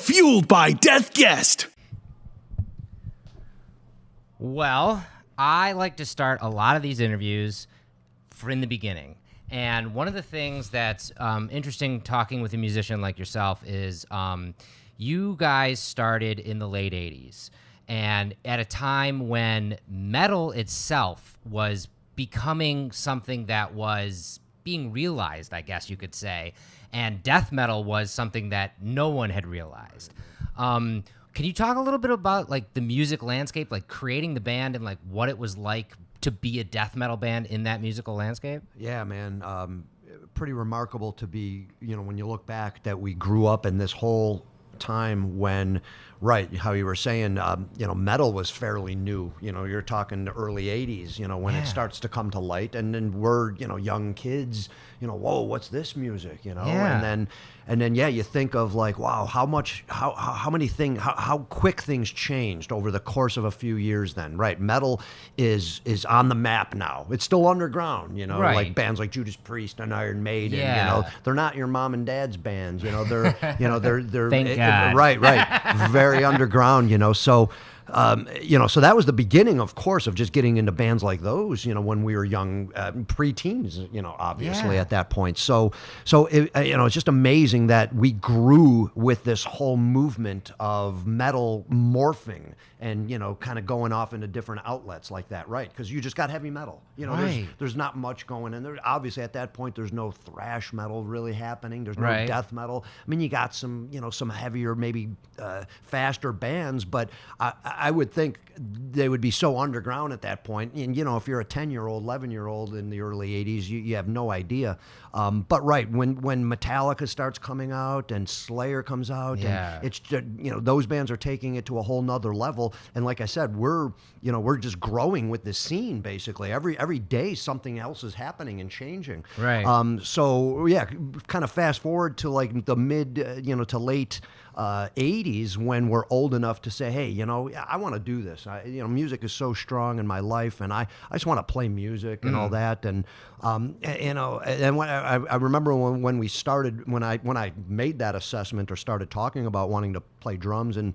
Fueled by Death guest. Well, I like to start a lot of these interviews in the beginning. And one of the things that's interesting talking with a musician like yourself is you guys started in the late 80s. And at a time when metal itself was becoming something that was being realized, I guess you could say. And death metal was something that no one had realized. Can you talk a little bit about like the music landscape, like creating the band and like what it was like to be a death metal band in that musical landscape? Yeah, man. Pretty remarkable to be, when you look back that we grew up in this whole time when, right, how you were saying, metal was fairly new. You're talking the early 80s, when it starts to come to light, and then we're, young kids, whoa, what's this music, and then you think of like, wow, how quick things changed over the course of a few years then, right? Metal is on the map now. It's still underground, right. Like bands like Judas Priest and Iron Maiden, they're not your mom and dad's bands, they're, they're Thank God. Right. Very underground, so that was the beginning, of course, of just getting into bands like those, when we were young, preteens, obviously at that point. So it's just amazing that we grew with this whole movement of metal morphing and, kind of going off into different outlets like that, right? Because you just got heavy metal, right. There's not much going in there. Obviously, at that point, there's no thrash metal really happening. There's no right. death metal. I mean, you got some, some heavier, maybe faster bands, but I would think they would be so underground at that point. And, if you're a 10-year-old, 11-year-old in the early 80s, you have no idea. But right, when Metallica starts coming out and Slayer comes out, and it's just, those bands are taking it to a whole nother level. And like I said, we're just growing with the scene, basically. Every day something else is happening and changing. Right. Kind of fast forward to like the mid, to late 80s when we're old enough to say, hey, I want to do this. Music is so strong in my life, and I just want to play music and all that. And and when I remember when we started, when I made that assessment or started talking about wanting to play drums, and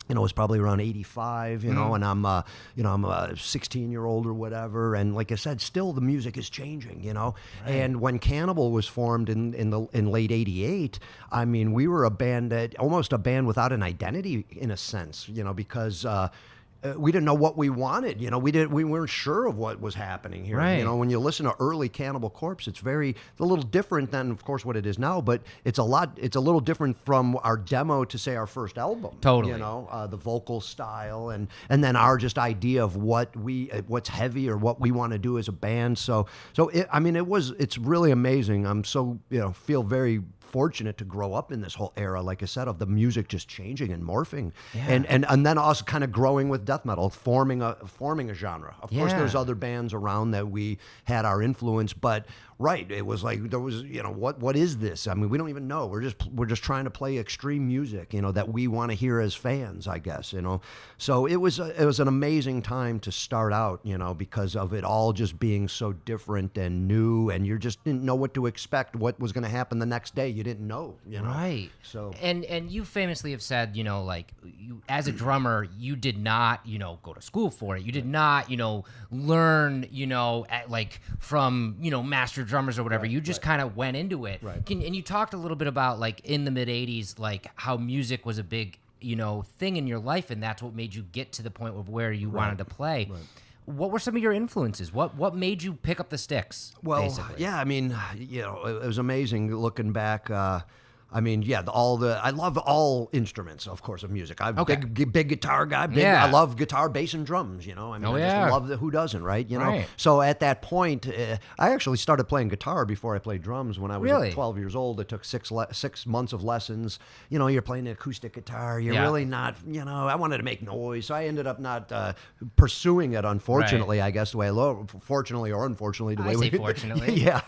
it was probably around 85, and I'm a 16-year-old or whatever. And like I said, still the music is changing, Right. And when Cannibal was formed in late 88, I mean, we were almost a band without an identity in a sense, because we didn't know what we wanted. We weren't sure of what was happening here. Right. When you listen to early Cannibal Corpse, it's a little different than, of course, what it is now. But it's a little different from our demo to say our first album. Totally. The vocal style and then our just idea of what's heavy or what we want to do as a band. It's really amazing. I'm so feel very fortunate to grow up in this whole era, like I said, of the music just changing and morphing, and then us kind of growing with death metal, forming a genre. Of course, there's other bands around that we had our influence, but right, it was like there was what is this? I mean, we don't even know. We're just trying to play extreme music, that we want to hear as fans, I guess, So it was an amazing time to start out, because of it all just being so different and new, and you just didn't know what to expect, what was going to happen the next day. You didn't know, Right. So and you famously have said, like you as a drummer, you did not, go to school for it. You did not, learn, from, master drummers or whatever. Right, you just kind of went into it. Right. And you talked a little bit about like in the mid 80s, like how music was a big, thing in your life, and that's what made you get to the point of where you wanted to play. Right. What were some of your influences? What made you pick up the sticks? Well, basically? yeah, I mean, it was amazing looking back. I love all instruments, of course, of music. I'm a big guitar guy. I love guitar, bass, and drums, I just love who doesn't, right? Right. So at that point, I actually started playing guitar before I played drums when I was Really? 12 years old. It took 6 months of lessons. You're playing an acoustic guitar. You're really not, I wanted to make noise, so I ended up not pursuing it, unfortunately, I guess, the way fortunately or unfortunately, the way we... fortunately. Yeah.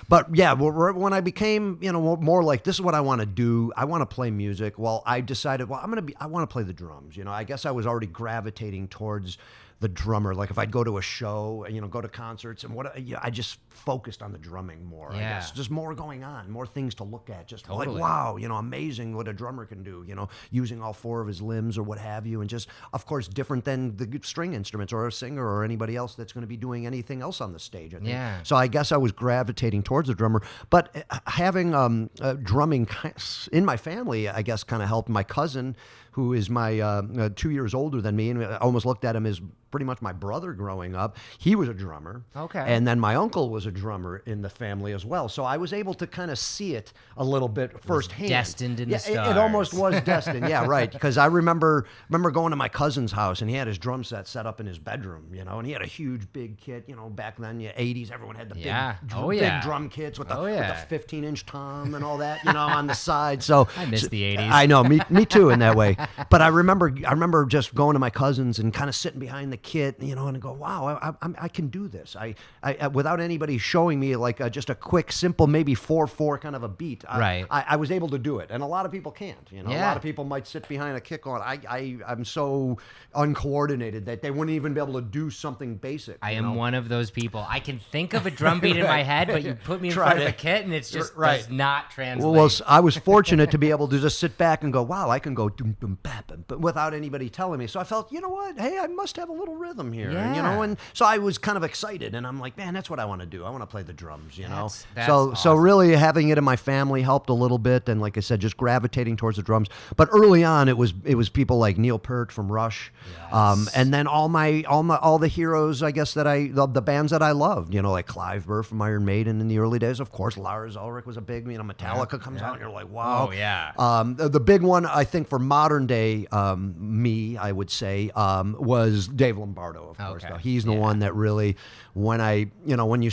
But yeah, when I became, more like, this is what I want to do. I want to play music. Well, I decided, I want to play the drums. I guess I was already gravitating towards the drummer. Like if I'd go to a show, go to concerts, and I just focused on the drumming more. I guess just more going on, more things to look at. Just like wow, amazing what a drummer can do. Using all 4 of his limbs or what have you, and just of course different than the string instruments or a singer or anybody else that's going to be doing anything else on the stage. I think. Yeah. So I guess I was gravitating towards the drummer, but having drumming in my family, I guess, kind of helped. My cousin, who is my 2 years older than me, and I almost looked at him as pretty much my brother growing up. He was a drummer. Okay. And then my uncle was a drummer in the family as well. So I was able to kind of see it a little bit firsthand. Destined in the stars. It almost was destined. Yeah, right. Because I remember going to my cousin's house, and he had his drum set up in his bedroom, and he had a huge, big kit. Back then, 80s, everyone had the big drum kits with the 15-inch tom and all that, on the side. So I miss the 80s. I know, me too in that way. But I remember just going to my cousins and kind of sitting behind the kit, and go, wow, I can do this. I without anybody showing me like just a quick, simple, maybe 4/4 kind of a beat. I was able to do it, and a lot of people can't. A lot of people might sit behind a kick on. I'm so uncoordinated that they wouldn't even be able to do something basic. I am one of those people. I can think of a drum beat in my head, but you put me in front of a kit, and it's just does not translate. Well, I was fortunate to be able to just sit back and go, wow, I can go doom boom bap, but without anybody telling me. So I felt, you know what? Hey, I must have a little rhythm here. Yeah. And so I was kind of excited, and I'm like, man, that's what I want to do. I want to play the drums, That's so awesome. really having it in my family helped a little bit, and like I said, just gravitating towards the drums. But early on, it was people like Neil Peart from Rush, and then all the heroes, I guess, the bands that I loved, like Clive Burr from Iron Maiden in the early days. Of course, Lars Ulrich was a big, Metallica comes out, and you're like, wow. Oh yeah. The big one, I think, for modern day me, I would say, was Dave Lombardo. Of course, though. He's the one that really, when you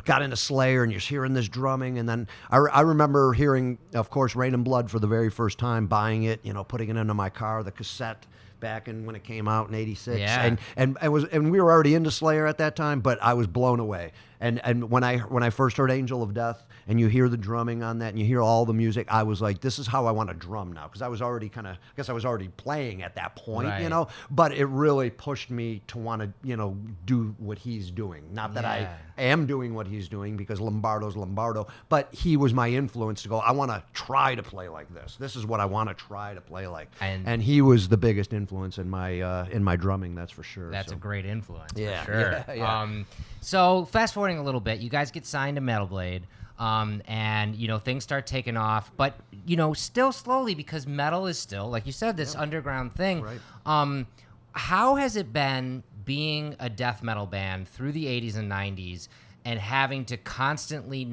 got into Slayer and you're hearing this drumming, and then I remember hearing, of course, Rain and Blood for the very first time, buying it, putting it into my car, the cassette back when it came out in '86, and we were already into Slayer at that time, but I was blown away. And when I first heard Angel of Death, and you hear the drumming on that, and you hear all the music, I was like, this is how I want to drum now, because I was already playing at that point, But it really pushed me to want to, do what he's doing. Not that I am doing what he's doing, because Lombardo's Lombardo, but he was my influence to go, I want to try to play like this. This is what I want to try to play like. And he was the biggest influence in my drumming, that's for sure. That's a great influence, for Yeah. sure. So fast forwarding a little bit, you guys get signed to Metal Blade. And things start taking off, but still slowly, because metal is still, like you said, this underground thing. Right. How has it been being a death metal band through the 80s and 90s and having to constantly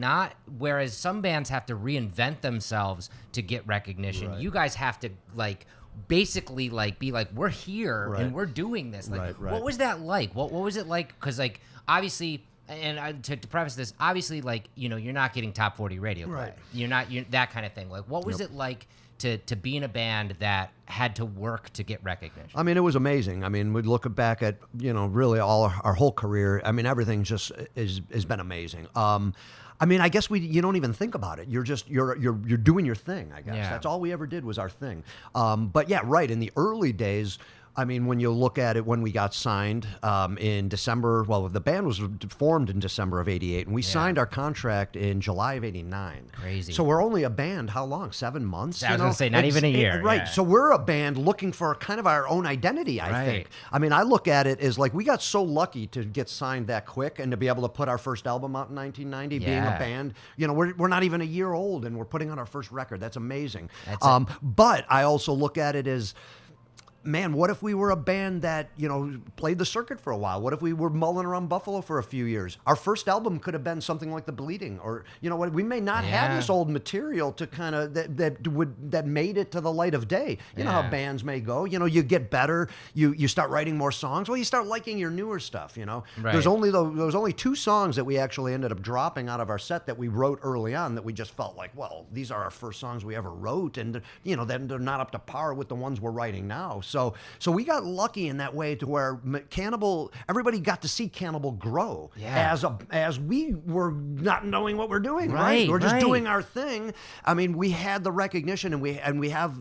whereas some bands have to reinvent themselves to get recognition, you guys have to basically be like, we're here and we're doing this. What was that like? What was it like? Because obviously. And to preface this, obviously, you're not getting top 40 radio play. You're that kind of thing. What was it like to be in a band that had to work to get recognition? I mean, it was amazing. I mean, we look back at really all our whole career. I mean, everything just has been amazing. I mean, I guess you don't even think about it. You're just you're doing your thing. I guess that's all we ever did was our thing. But yeah, right. In the early days. I mean, when you look at it, when we got signed in December, well, the band was formed in December of '88, and we signed our contract in July of '89. Crazy. So we're only a band, how long? 7 months? I was going to say, not even a year. Right. Yeah. So we're a band looking for kind of our own identity, I think. I mean, I look at it as we got so lucky to get signed that quick and to be able to put our first album out in 1990, being a band. We're not even a year old, and we're putting on our first record. That's amazing. But I also look at it as, man, what if we were a band that, played the circuit for a while? What if we were mulling around Buffalo for a few years? Our first album could have been something like The Bleeding, or, we may not have this old material to kind of, that made it to the light of day. You know how bands may go, you get better, you start writing more songs. Well, you start liking your newer stuff, Right. There's only 2 songs that we actually ended up dropping out of our set that we wrote early on that we just felt like, well, these are our first songs we ever wrote, and, then they're not up to par with the ones we're writing now. So we got lucky in that way to where Cannibal, everybody got to see Cannibal grow as we were not knowing what we're doing. Right. We're just doing our thing. I mean, we had the recognition, and we have,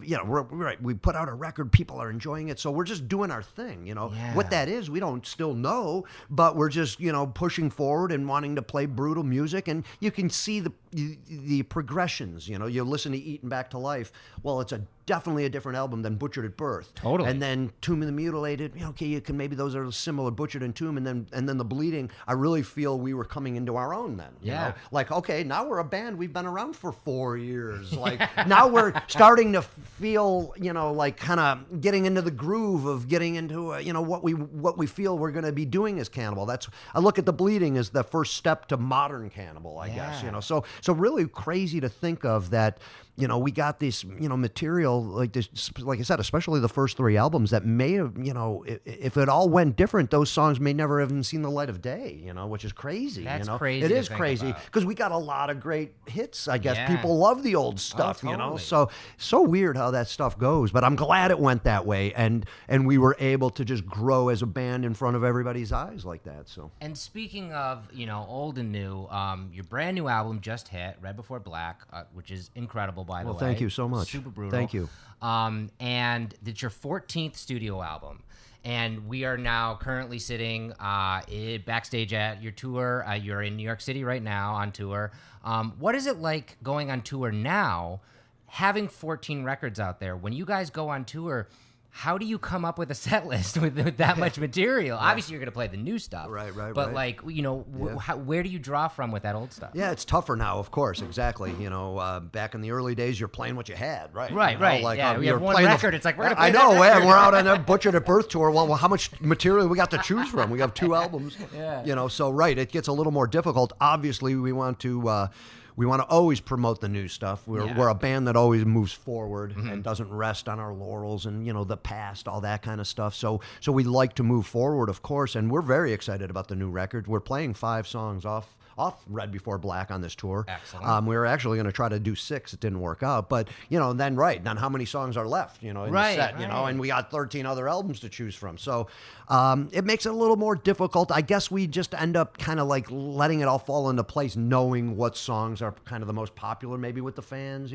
we put out a record, people are enjoying it, so we're just doing our thing. What that is, we don't still know, but we're just pushing forward and wanting to play brutal music, and you can see the progressions. You listen to Eaten Back to Life. Well, it's definitely a different album than Butchered at Birth. Totally. And then Tomb of the Mutilated. Okay, you can maybe those are similar, Butchered and Tomb, and then the Bleeding. I really feel we were coming into our own then. Yeah. Like, okay, now we're a band. We've been around for 4 years. Like now we're starting to feel, like kind of getting into the groove of getting into what we feel we're going to be doing as Cannibal. I look at the Bleeding as the first step to modern Cannibal, I guess. So really crazy to think of that. We got this, material like this, like I said, especially the first 3 albums that may have, if it all went different, those songs may never have even seen the light of day, which is crazy. That's crazy. It is crazy because we got a lot of great hits. I guess people love the old stuff, totally. So weird how that stuff goes, but I'm glad it went that way. And we were able to just grow as a band in front of everybody's eyes like that. So. And speaking of, old and new, your brand new album just hit, Red Before Black, which is incredible, by the way. Well, thank you so much. Super brutal. Thank you. And it's your 14th studio album. And we are now currently sitting backstage at your tour. You're in New York City right now on tour. What is it like going on tour now, having 14 records out there? When you guys go on tour, how do you come up with a set list with that much material? Obviously, you're going to play the new stuff. Right. But, where do you draw from with that old stuff? Yeah, it's tougher now, of course, exactly. Back in the early days, you're playing what you had, right? Right. We have one record. It's like, we're going to play I know, that and we're out on a Butchered at Birth tour. Well, how much material we got to choose from? We have 2 albums. So, it gets a little more difficult. Obviously, we want to always promote the new stuff. We're a band that always moves forward and doesn't rest on our laurels and, the past, all that kind of stuff. So we like to move forward, of course, and we're very excited about the new record. We're playing 5 songs off Red Before Black on this tour. Excellent. We were actually going to try to do 6. It didn't work out. But, then how many songs are left, in the set, and we got 13 other albums to choose from. So it makes it a little more difficult. I guess we just end up kind of like letting it all fall into place, knowing what songs are kind of the most popular maybe with the fans,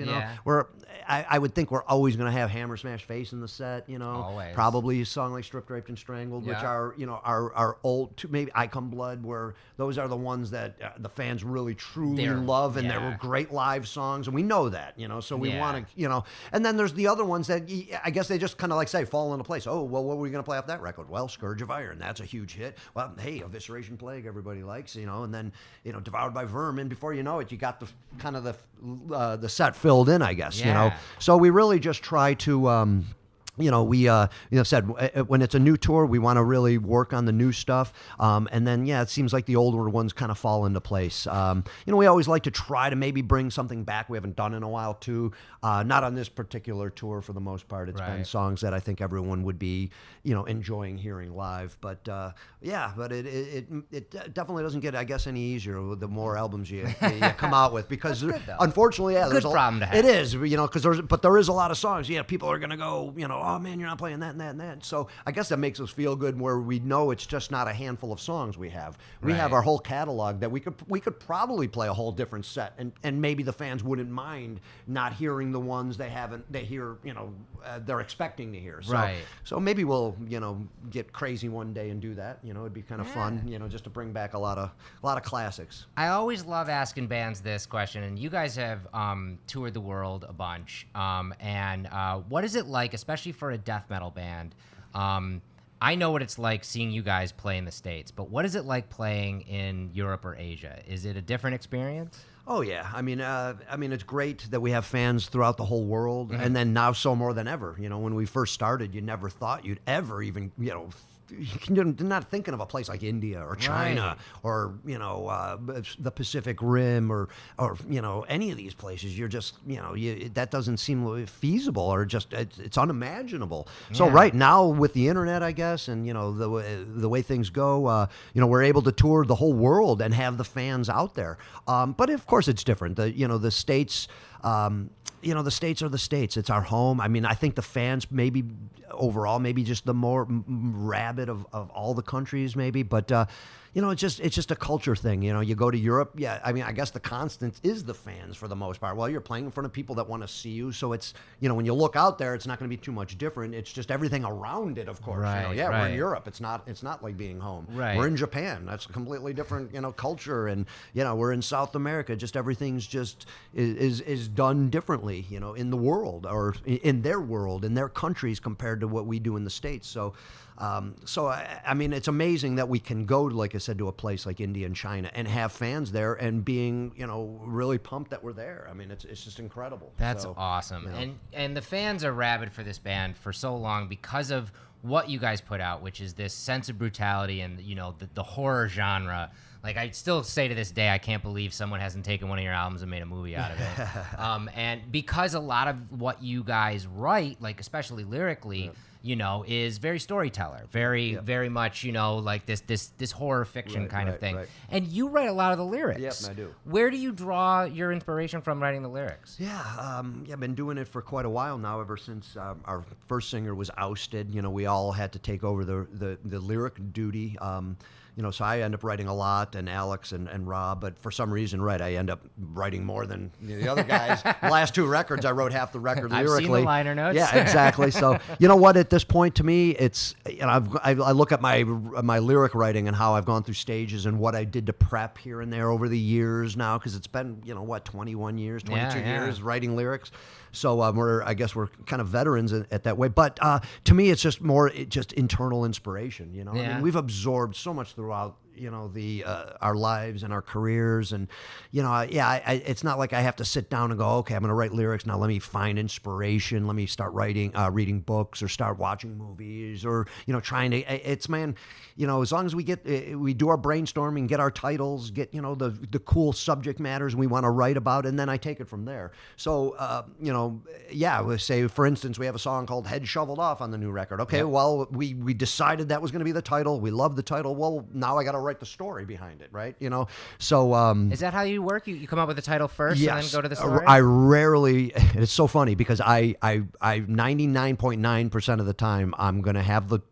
I would think we're always going to have Hammer Smash Face in the set, Always. Probably a song like Stripped, Raped, and Strangled, which are, our old, maybe I Come Blood, where those are the ones that the fans really truly love, and they were great live songs, and we know that, so we want to, and then there's the other ones that I guess they just kind of like say fall into place. Oh, well, what were we going to play off that record? Well, Scourge of Iron, that's a huge hit. Well, hey, Evisceration Plague, everybody likes, and then, Devoured by Vermin, before you know it, you got the kind of the set filled in, I guess, So we really just try to, we said when it's a new tour, we want to really work on the new stuff, and then it seems like the older ones kind of fall into place. We always like to try to maybe bring something back we haven't done in a while too. Not on this particular tour for the most part. It's been songs that I think everyone would be enjoying hearing live. But but it definitely doesn't get, I guess, any easier the more albums you come out with, because unfortunately, there's a problem to have. It is, because there is a lot of songs. People are gonna go, oh man, you're not playing that and that and that. So I guess that makes us feel good, where we know it's just not a handful of songs we have. We have our whole catalog that we could probably play a whole different set, and maybe the fans wouldn't mind not hearing the ones they hear, they're expecting to hear. So maybe we'll, get crazy one day and do that. It'd be kind of fun, just to bring back a lot of classics. I always love asking bands this question, and you guys have toured the world a bunch. And what is it like, especially for a death metal band? I know what it's like seeing you guys play in the States, but what is it like playing in Europe or Asia? Is it a different experience? Oh yeah, I mean, it's great that we have fans throughout the whole world, and then now so more than ever. When we first started, you never thought you'd ever even, you're not thinking of a place like India or China or the Pacific Rim or any of these places. You're just that doesn't seem feasible, or just it's unimaginable. So right now with the internet, I guess, and the way things go, we're able to tour the whole world and have the fans out there. But of course it's different. The States. The States are the States. It's our home. I mean, I think the fans maybe overall, maybe just the more rabid of all the countries, maybe. But, it's just a culture thing. You go to Europe. Yeah, I mean, I guess the constant is the fans for the most part. Well, you're playing in front of people that want to see you. So it's, when you look out there, it's not going to be too much different. It's just everything around it, of course. Right, we're in Europe. It's not like being home. Right. We're in Japan. That's a completely different, culture. And, we're in South America. Just everything's just is done differently, in the world or in their world, in their countries compared to what we do in the States. So, I mean, it's amazing that we can go, like I said, to a place like India and China and have fans there and being, really pumped that we're there. I mean, it's just incredible. That's awesome. And the fans are rabid for this band for so long because of what you guys put out, which is this sense of brutality and, the horror genre. Like, I still say to this day, I can't believe someone hasn't taken one of your albums and made a movie out of it. And because a lot of what you guys write, like especially lyrically, is very storyteller, very much, like this horror fiction kind of thing. Right. And you write a lot of the lyrics. Yep, I do. Where do you draw your inspiration from writing the lyrics? I've been doing it for quite a while now, ever since our first singer was ousted. We all had to take over the lyric duty. So I end up writing a lot, and Alex and Rob, but for some reason, I end up writing more than the other guys. The last two records, I wrote half the record lyrically. I've seen the liner notes. Yeah, exactly. So, you know what, at this point, to me, it's, I look at my lyric writing and how I've gone through stages and what I did to prep here and there over the years now, because it's been, 21 years, 22 years writing lyrics. So we're kind of veterans at that way. But to me, it's just more just internal inspiration. I mean, we've absorbed so much throughout our lives and our careers, and it's not like I have to sit down and go, okay, I'm going to write lyrics now. Let me find inspiration. Let me start reading books, or start watching movies, or trying to. It's as long as we do our brainstorming, get our titles, get the cool subject matters we want to write about, and then I take it from there. So let's say, for instance, we have a song called "Head Shoveled Off" on the new record. Okay, well, we decided that was going to be the title. We love the title. Well, now I got to write the story behind it, right? So is that how you work? You come up with the title first, and then go to the story? I rarely. It's so funny because I 99.9% of the time I'm gonna have the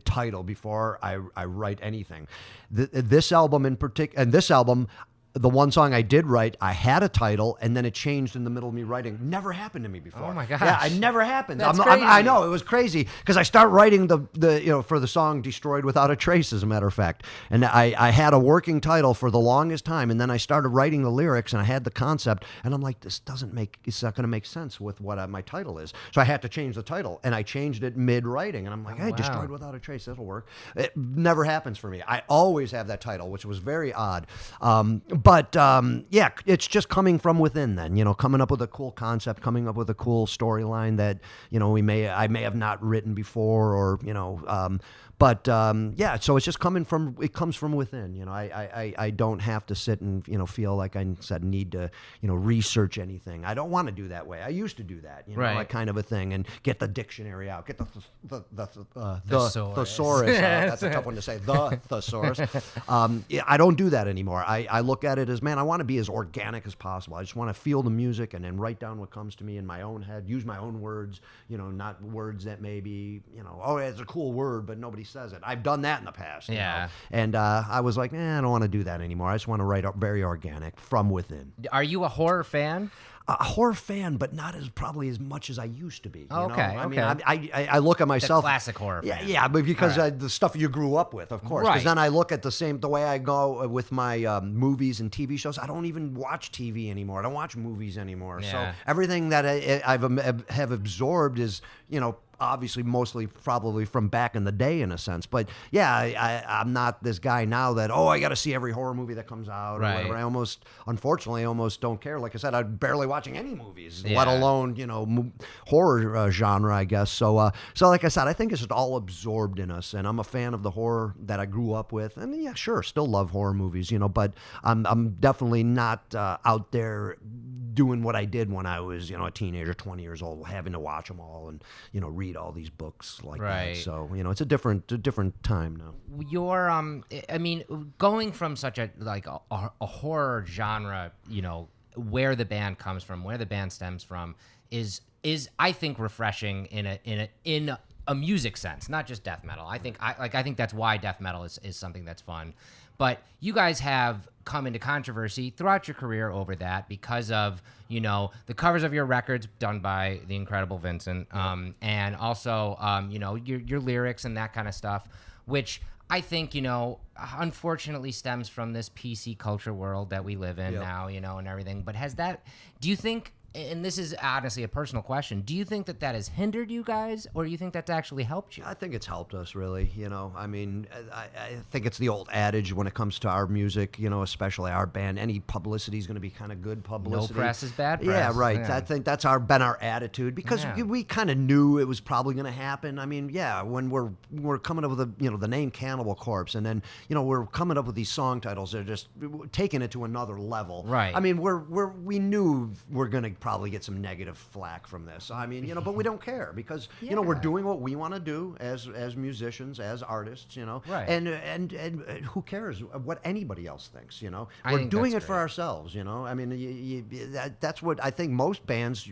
title before I write anything. This album in particular, and this album, the one song I did write, I had a title, and then it changed in the middle of me writing. Never happened to me before. Oh my gosh! Yeah, it never happened. That's crazy. I know, it was crazy because I start writing the for the song "Destroyed Without a Trace," as a matter of fact, and I had a working title for the longest time, and then I started writing the lyrics, and I had the concept, and I'm like, it's not going to make sense with what my title is, so I had to change the title, and I changed it mid-writing, and I'm like, hey, "Destroyed Without a Trace," that'll work. It never happens for me. I always have that title, which was very odd. But it's just coming from within then, coming up with a cool concept, coming up with a cool storyline that, I may have not written before, or, so it's just it comes from within, I don't have to sit and, feel like I need to, research anything. I don't want to do that way. I used to do that, that kind of a thing, and get the dictionary out, get the thesaurus out. That's a tough one to say, the thesaurus. I don't do that anymore. I look at it as, man, I want to be as organic as possible. I just want to feel the music and then write down what comes to me in my own head, use my own words, not words that maybe, oh, it's a cool word, but nobody says it. I've done that in the past. And I was like, I don't want to do that anymore. I just want to write very organic from within. Are you a horror fan? A horror fan, but not probably as much as I used to be. Okay. I mean, I look at myself. The classic horror fan. Yeah, but because the stuff you grew up with, of course. Because then I look at the way I go with my movies and TV shows. I don't even watch TV anymore. I don't watch movies anymore. Yeah. So everything that I have absorbed is, obviously mostly probably from back in the day in a sense. But I'm not this guy now that, I got to see every horror movie that comes out or whatever. I unfortunately don't care. Like I said, I'm barely watching any movies, let alone, horror genre, I guess. So like I said, I think it's just all absorbed in us, and I'm a fan of the horror that I grew up with. And sure, still love horror movies, but I'm definitely not out there doing what I did when I was, a teenager, 20 years old, having to watch them all and, read all these books like that. So, it's a different time now. Your, going from such a horror genre, where the band comes from, where the band stems from, is I think refreshing in a music sense, not just death metal. I think that's why death metal is something that's fun. But you guys have come into controversy throughout your career over that because of, the covers of your records done by the incredible Vincent, and also, your lyrics and that kind of stuff, which I think, unfortunately stems from this PC culture world that we live in now, and everything. But do you think, and this is honestly a personal question, do you think that has hindered you guys, or do you think that's actually helped you? I think it's helped us, really. I mean, I think it's the old adage when it comes to our music, especially our band, any publicity is going to be kind of good publicity. No press is bad press. Yeah, right. Yeah. I think that's been our attitude, because we kind of knew it was probably going to happen. I mean, when we're coming up with the name Cannibal Corpse, and then, we're coming up with these song titles that are just taking it to another level. Right. I mean, we knew we're going to probably get some negative flack from this. I mean, but we don't care, because we're doing what we want to do as musicians, as artists, Right. and who cares what anybody else thinks, I we're think doing that's it for great. ourselves, I mean, that's what I think most bands,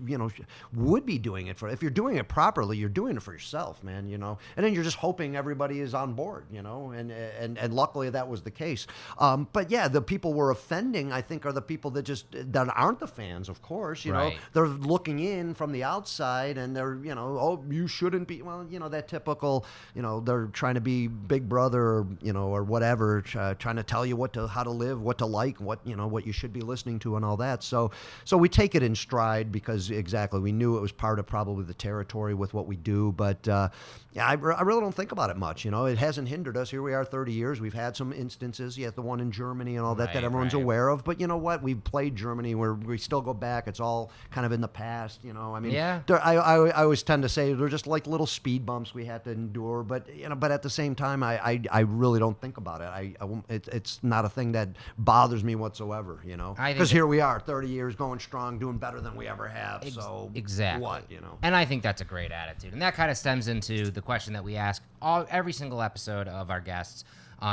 would be doing it for. If you're doing it properly, you're doing it for yourself, man, and then you're just hoping everybody is on board, and luckily that was the case. But yeah, the people we're offending, I think, are the people that aren't the fans, of course, Right. They're looking in from the outside, and they're, oh, you shouldn't be. Well, that typical, they're trying to be Big Brother, or whatever, trying to tell you how to live, what to like, what you should be listening to, and all that. So we take it in stride, because exactly, we knew it was part of probably the territory with what we do. But I really don't think about it much. It hasn't hindered us. Here we are, 30 years. We've had some instances, the one in Germany and all that everyone's aware of. But you know what? We've played Germany, where we still go back. It's all kind of in the past, I mean, I always tend to say they're just like little speed bumps we had to endure, but but at the same time, I really don't think about it. It's not a thing that bothers me whatsoever, because here we are, 30 years going strong, doing better than we ever have. So exactly what, And I think that's a great attitude, and that kind of stems into the question that we ask every single episode of our guests.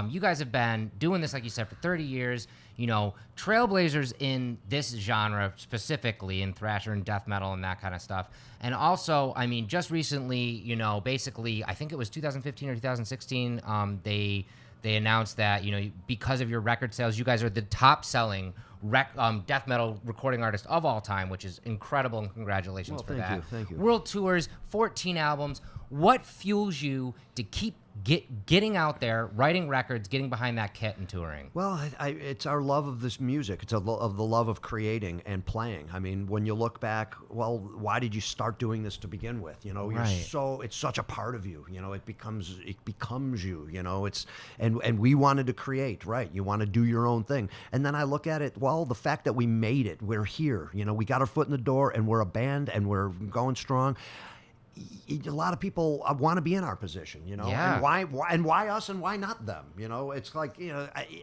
You guys have been doing this, like you said, for 30 years, trailblazers in this genre, specifically in thrasher and death metal and that kind of stuff. And also, I mean, just recently, basically, I think it was 2015 or 2016, they announced that, because of your record sales, you guys are the top selling death metal recording artist of all time, which is incredible, and congratulations for that. Thank you. World tours, 14 albums. What fuels you to keep getting out there, writing records, getting behind that kit, and touring? Well, it's our love of this music. It's of the love of creating and playing. I mean, when you look back, well, why did you start doing this to begin with? Right. It's such a part of you. It becomes you. And we wanted to create, right? You want to do your own thing. And then I look at it. Well, the fact that we made it, we're here. We got our foot in the door, and we're a band, and we're going strong. A lot of people want to be in our position, Yeah. and why us and why not them? It's like,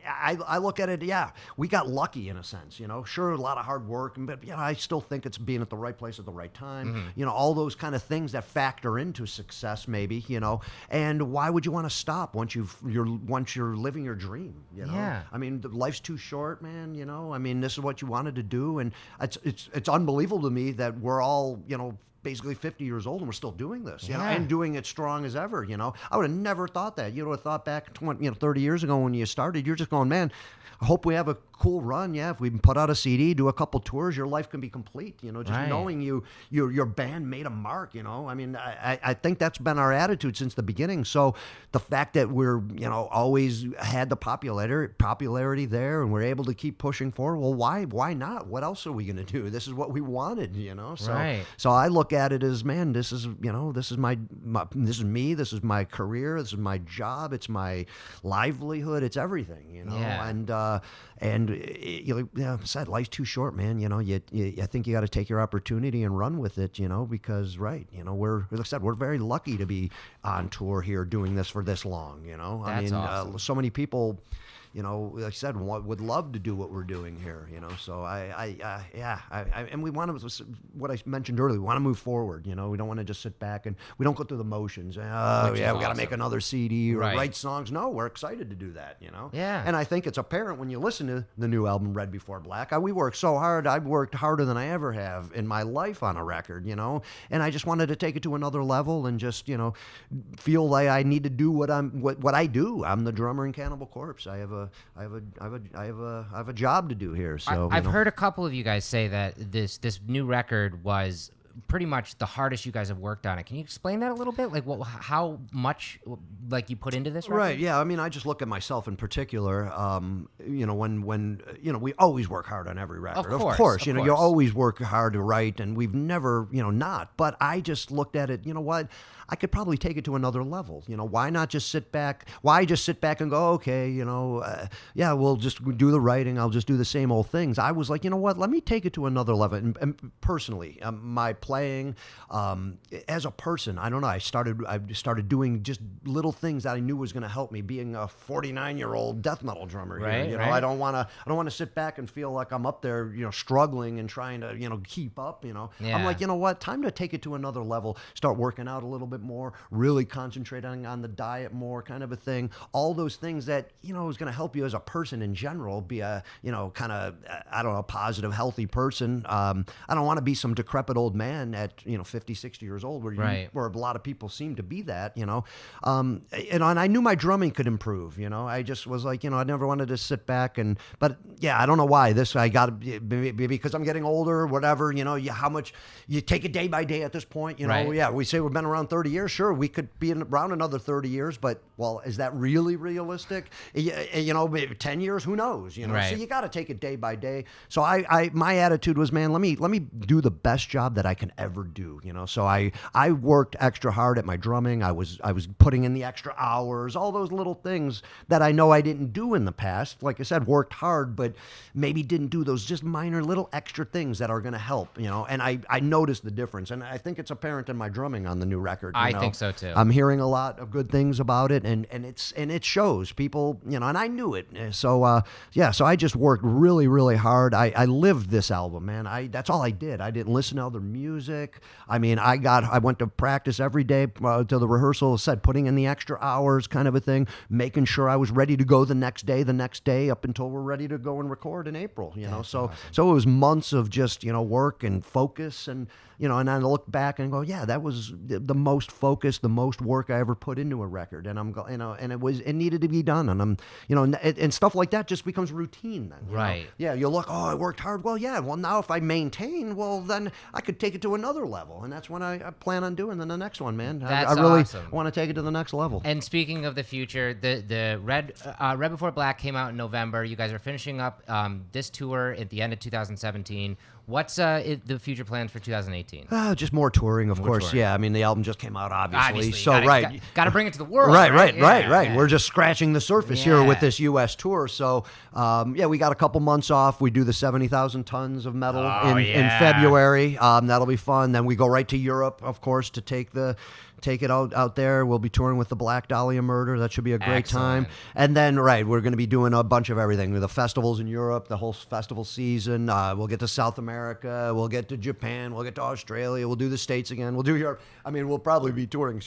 I look at it. Yeah, we got lucky in a sense, sure, a lot of hard work, but I still think it's being at the right place at the right time. Mm-hmm. All those kind of things that factor into success, maybe, and why would you want to stop once you're living your dream? Yeah. I mean, life's too short, man. I mean, this is what you wanted to do, and it's unbelievable to me that we're all, basically 50 years old, and we're still doing this, and doing it strong as ever. I would have never thought that. You would have thought back 30 years ago when you started, you're just going, man, I hope we have a cool run. Yeah, if we put out a CD, do a couple tours, your life can be complete. Just Right. knowing your band made a mark. I mean, I think that's been our attitude since the beginning. So the fact that we're always had the popularity there, and we're able to keep pushing forward. Well, why not? What else are we going to do? This is what we wanted. So Right. so I look at it as, man, this is this is my this is me. This is my career. This is my job. It's my livelihood. It's everything. Yeah. And I said, life's too short, man. I think you got to take your opportunity and run with it. Because right, we're, as I said, we're very lucky to be on tour here doing this for this long. That's awesome. So many people. like I said, would love to do what we're doing here. So and we want to, what I mentioned earlier, we want to move forward. We don't want to just sit back and we don't go through the motions. We got to make another CD or write songs. No, we're excited to do that. Yeah. And I think it's apparent when you listen to the new album, Red Before Black. We worked so hard. I've worked harder than I ever have in my life on a record, and I just wanted to take it to another level and just, feel like I need to do what I do. I'm the drummer in Cannibal Corpse. I have a job to do here. So I've heard a couple of you guys say that this new record was pretty much the hardest you guys have worked on it. Can you explain that a little bit? Like how much like you put into this record? Right. Yeah. I mean, I just look at myself in particular. When we always work hard on every record. Of course. You always work hard to write, and we've never, not. But I just looked at it. You know what? I could probably take it to another level. Why not just sit back? Why just sit back and go, okay, we'll just do the writing. I'll just do the same old things. I was like, you know what? Let me take it to another level. And personally, my playing, as a person, I don't know. I started doing just little things that I knew was going to help me. Being a 49-year-old death metal drummer, right? Right. I don't want to sit back and feel like I'm up there, struggling and trying to, keep up. Yeah. I'm like, you know what? Time to take it to another level. Start working out a little bit more, really concentrating on the diet more, kind of a thing. All those things that, is going to help you as a person in general, be a, kind of, I don't know, positive, healthy person. I don't want to be some decrepit old man at, 50, 60 years old where a lot of people seem to be that, and I knew my drumming could improve, I just was like, I never wanted to sit back but yeah, I don't know why I got to, because I'm getting older or whatever, how much you take it day by day at this point, yeah, we say we've been around 30 years. Sure, we could be around another 30 years, but, well, is that really realistic? Maybe 10 years, who knows? Right. So you got to take it day by day. So my attitude was, man, let me do the best job that I can ever do. So I worked extra hard at my drumming. I was putting in the extra hours, all those little things that I know I didn't do in the past. Like I said, worked hard, but maybe didn't do those just minor little extra things that are going to help. And I noticed the difference, and I think it's apparent in my drumming on the new record. I think so too. I'm hearing a lot of good things about it, and it shows. People, and I knew it. So so I just worked really, really hard. I lived this album, man. That's all I did. I didn't listen to other music. I mean, I went to practice every day to the rehearsal. Putting in the extra hours, kind of a thing, making sure I was ready to go the next day up until we're ready to go and record in April. So it was months of just work and focus, and and I look back and go, yeah, that was the most focus, the most work I ever put into a record, and and it needed to be done, and I'm and stuff like that just becomes routine then. Right. Yeah, you look, I worked hard. Well, yeah. Well, now if I maintain, well, then I could take it to another level, and that's what I plan on doing in the next one, man. That's I really awesome. want to take it to the next level. And speaking of the future, the Red Before Black came out in November. You guys are finishing up this tour at the end of 2017. What's the future plans for 2018? Just more touring, of course. Touring. Yeah, I mean, the album just came out, obviously. So, Got to bring it to the world. Right. Yeah. We're just scratching the surface here with this U.S. tour. So, we got a couple months off. We do the 70,000 tons of metal in February. That'll be fun. Then we go right to Europe, of course, to take it out there. We'll be touring with the Black Dahlia Murder. That should be a great time. And then, we're going to be doing a bunch of everything. The festivals in Europe, the whole festival season. We'll get to South America. We'll get to Japan. We'll get to Australia. We'll do the States again. We'll do Europe. I mean, we'll probably be touring,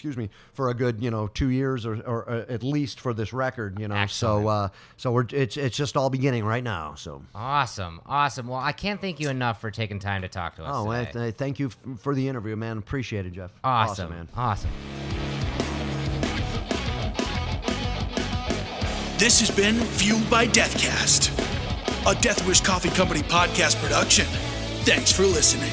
for a good, 2 years or at least for this record, Excellent. So it's just all beginning right now. So Awesome. Well, I can't thank you enough for taking time to talk to us today. Thank you for the interview, man. Appreciate it, Jeff. Awesome, man. Awesome. This has been Fueled by Deathcast, a Death Wish Coffee Company podcast production. Thanks for listening.